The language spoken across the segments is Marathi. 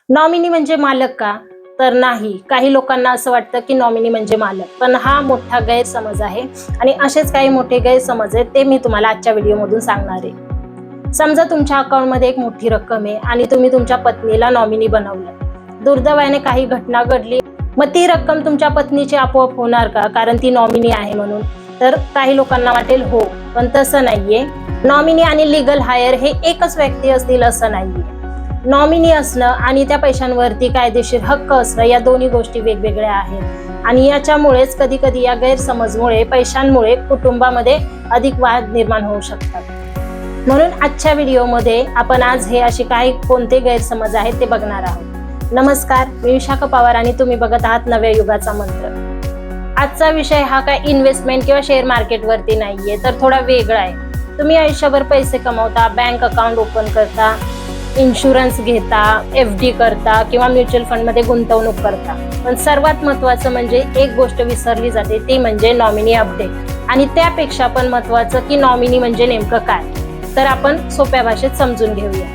नॉमिनी म्हणजे मालक का? तर नाही. काही लोकांना असं वाटतं की नॉमिनी म्हणजे मालक, पण हा मोठा गैरसमज आहे आणि असेच काही मोठे गैरसमज आहेत ते मी तुम्हाला आजच्या व्हिडिओमधून सांगणार आहे. समजा तुमच्या अकाउंटमध्ये एक मोठी रक्कम आहे आणि तुम्ही तुमच्या पत्नीला नॉमिनी बनवलं. दुर्दैवाने काही घटना घडली, मग ती रक्कम तुमच्या पत्नीची आपोआप होणार का? कारण ती नॉमिनी आहे म्हणून. तर काही लोकांना वाटेल हो, पण तसं नाहीये. नॉमिनी आणि लीगल हायर हे एकच व्यक्ती असतील असं नाहीये. नॉमिनी असणं आणि त्या पैशांवरती कायदेशीर हक्क असणं या दोन्ही गोष्टी वेगवेगळ्या आहेत आणि याच्यामुळेच कधी कधी या गैरसमजमुळे पैशांमुळे कुटुंबामध्ये अधिक वाद निर्माण होऊ शकतात. म्हणून आजच्या व्हिडिओमध्ये आपण आज हे असे काही कोणते गैरसमज आहेत ते बघणार आहोत. नमस्कार, मी विशाखा पवार आणि तुम्ही बघत आहात नव्या युगाचा मंत्र. आजचा विषय हा काय इन्व्हेस्टमेंट किंवा शेअर मार्केटवरती नाहीये, तर थोडा वेगळा आहे. तुम्ही आयुष्यभर पैसे कमवता, बँक अकाउंट ओपन करता, इन्शुरन्स घेता, FD करता किंवा म्युच्युअल फंड मध्ये गुंतवणूक करता, पण सर्वात महत्त्वाचं म्हणजे एक गोष्ट विसरली जाते, ती म्हणजे नॉमिनी अपडेट. आणि त्यापेक्षा पण महत्त्वाचं की नॉमिनी म्हणजे नेमकं काय, तर आपण सोप्या भाषेत समजून घेऊया.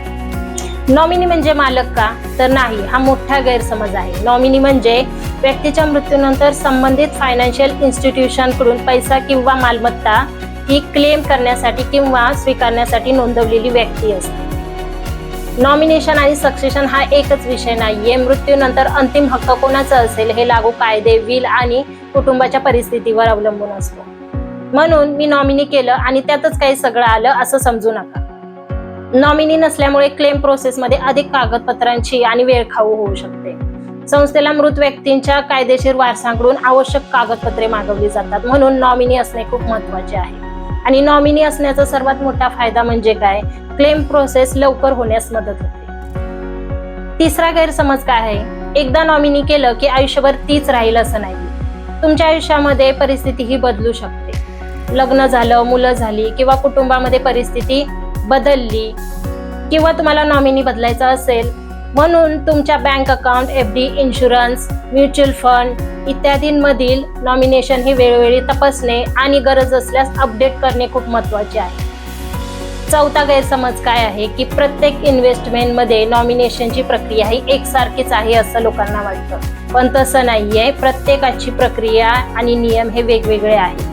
नॉमिनी म्हणजे मालक का? तर नाही. हा मोठा गैरसमज आहे. नॉमिनी म्हणजे व्यक्तीच्या मृत्यूनंतर संबंधित फायनान्शियल इन्स्टिट्यूशन कडून पैसा किंवा मालमत्ता ही क्लेम करण्यासाठी किंवा स्वीकारण्यासाठी नोंदवलेली व्यक्ती असते. नॉमिनेशन आणि सक्सेशन हा एकच विषय नाहीये. मृत्यूनंतर अंतिम हक्क कोणाचा असेल हे लागू कायदे, विल आणि कुटुंबाच्या परिस्थितीवर अवलंबून असतो. म्हणून मी नॉमिनी केलं आणि त्यातच काही सगळं आलं असं समजू नका. नॉमिनी नसल्यामुळे क्लेम प्रोसेसमध्ये अधिक कागदपत्रांची आणि वेळखाऊ होऊ शकते. संस्थेला मृत व्यक्तींच्या कायदेशीर वारसांकडून आवश्यक कागदपत्रे मागवली जातात. म्हणून नॉमिनी असणे खूप महत्त्वाचे आहे. आणि नॉमिनी असण्याचा सर्वात मोठा फायदा म्हणजे काय? क्लेम प्रोसेस लवकर होण्यास मदत होते. तिसरा गैरसमज काय आहे? एकदा नॉमिनी केलं की आयुष्यभर तीच राहील असं नाही. तुमच्या आयुष्यामध्ये परिस्थिती ही बदलू शकते. लग्न झालं, मुलं झाली किंवा कुटुंबामध्ये परिस्थिती बदलली किंवा तुम्हाला नॉमिनी बदलायचा असेल, म्हणून तुमच्या bank account, FD, insurance, mutual fund इत्यादींमधील नॉमिनेशन हे वेळोवेळी तपासणे आणि गरज असल्यास अपडेट करणे खूप महत्त्वाचे आहे. चौथा गैरसमज काय आहे की प्रत्येक इन्व्हेस्टमेंटमध्ये नॉमिनेशनची प्रक्रिया ही एकसारखीच आहे असं लोकांना वाटतं, पण तसं नाहीये. प्रत्येकाची प्रक्रिया आणि नियम हे वेगवेगळे आहेत.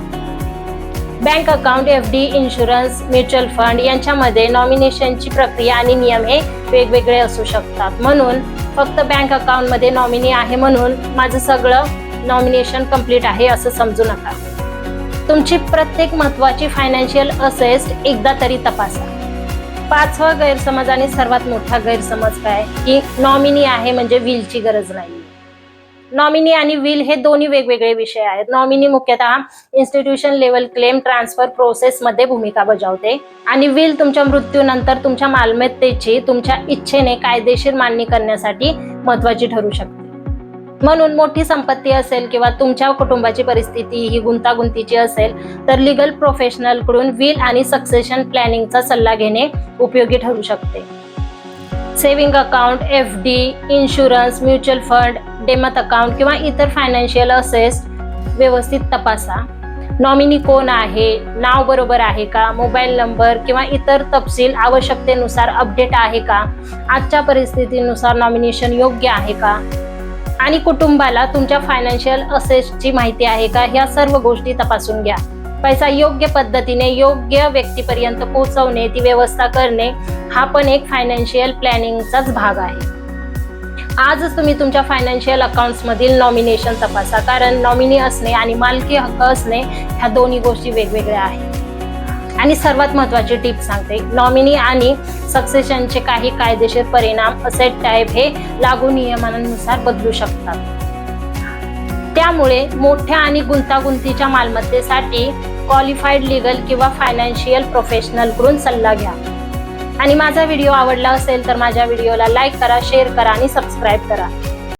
Bank account, FD, insurance, mutual fund यांच्यामध्ये नॉमिनेशनची प्रक्रिया आणि नियम हे वेगवेगळे असू शकतात. म्हणून फक्त बँक अकाउंटमध्ये नॉमिनी आहे म्हणून माझं सगळं नॉमिनेशन कंप्लीट आहे असं समजू नका. तुमची प्रत्येक महत्त्वाची फायनान्शियल असेस्ट एकदा तरी तपासा. पाचवा गैरसमज आणि सर्वात मोठा गैरसमज काय की नॉमिनी आहे म्हणजे विलची गरज नाही. नॉमिनी आणि विल हे दोन्ही वेगवेगळे विषय आहेत. नॉमिनी मुख्यतः institution level claim transfer process मध्ये भूमिका बजावते आणि विल तुमच्या मृत्यूनंतर तुमच्या मालमत्तेची तुमच्या इच्छेने कायदेशीर मांडणी करण्यासाठी महत्त्वाची ठरू शकते. म्हणून मोठी संपत्ती असेल किंवा तुमच्या कुटुंबाची परिस्थिती ही गुंतागुंतीची असेल तर लीगल प्रोफेशनल कडून विल आणि सक्सेशन प्लॅनिंगचा सल्ला घेणे उपयोगी ठरू शकते. Saving account, FD, insurance, mutual fund, demat account किंवा इतर फायनान्शियल असेट्स व्यवस्थित तपासा. नॉमिनी कोण आहे, नाव बरोबर आहे का, मोबाईल नंबर किंवा इतर तपशील आवश्यकतेनुसार अपडेट आहे का, आजच्या परिस्थितीनुसार नॉमिनेशन योग्य आहे का, आणि कुटुंबाला तुमच्या फायनान्शियल असेट्सची माहिती आहे का, ह्या सर्व गोष्टी तपासून घ्या. पैसा योग्य पद्धतीने योग्य व्यक्तीपर्यंत पोहोचवणे, ती व्यवस्था करणे हा पण एक फायनान्शियल प्लॅनिंगचाच भाग आहे. आजच तुम्ही तुमच्या फायनान्शियल अकाउंट्स मधील नॉमिनेशन तपासा, कारण नॉमिनी असणे आणि मालकी हक्क असणे ह्या दोन्ही गोष्टी वेगवेगळ्या आहेत. आणि सर्वात महत्त्वाची टिप सांगते, नॉमिनी आणि सक्सेशनचे काही कायदेशीर परिणाम असेट टाईप हे लागू नियमांनुसार बदलू शकतात. त्यामुळे मोठ्या आणि गुंतागुंतीच्या मालमत्तेसाठी क्वालिफाईड लीगल किंवा फायनान्शियल प्रोफेशनल कडून सल्ला घ्या. आणि माझा व्हिडिओ आवडला असेल तर माझ्या व्हिडिओला लाईक करा, शेअर करा आणि सबस्क्राईब करा.